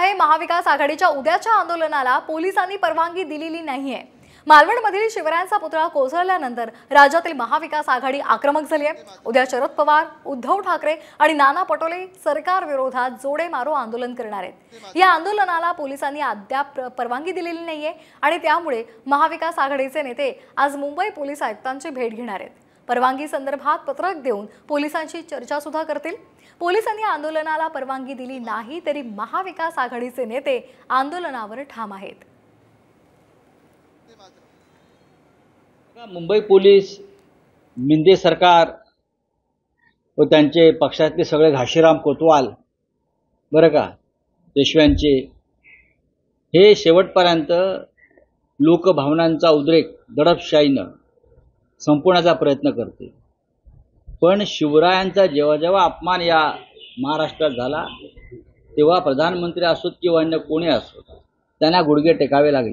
आहे, महाविकास आघाडीच्या उद्याच्या आंदोलनाला पोलिसांनी परवानगी दिलेली नाहीये। मालवणमधील शिवरायांचा पुतळा कोसळल्यानंतर राज्यातील महाविकास आघाडी आक्रमक झाली आहे। उद्या शरद पवार, उद्धव ठाकरे आणि नाना पटोले सरकार विरोधात जोडे मारो आंदोलन करणार आहेत। या आंदोलनाला पोलिसांनी अद्याप परवानगी दिलेली नाहीये आणि त्यामुळे महाविकास आघाडीचे नेते आज मुंबई पोलीस आयुक्तांची भेट घेणार आहेत। परवानगी संदर्भात पत्रक देऊन पोलिसांची चर्चा सुद्धा करतील। पोलिसांनी आंदोलनाला परवानगी दिली नाही तरी महाविकास आघाडीचे नेते आंदोलनावर ठाम आहेत। मुंबई पोलीस, मिंदे सरकार व त्यांचे पक्षातले सगळे घाशीराम कोतवाल बरं का पेशव्यांचे हे शेवटपर्यंत लोकभावनांचा उद्रेक दडपशाहीनं संपवण्याचा प्रयत्न करते। पण शिवरायांचा जेव्हा जेव्हा अपमान या महाराष्ट्रात झाला तेव्हा प्रधानमंत्री असोत किंवा अन्य कोणी असो त्यांना गुडघे टेकावे लागले।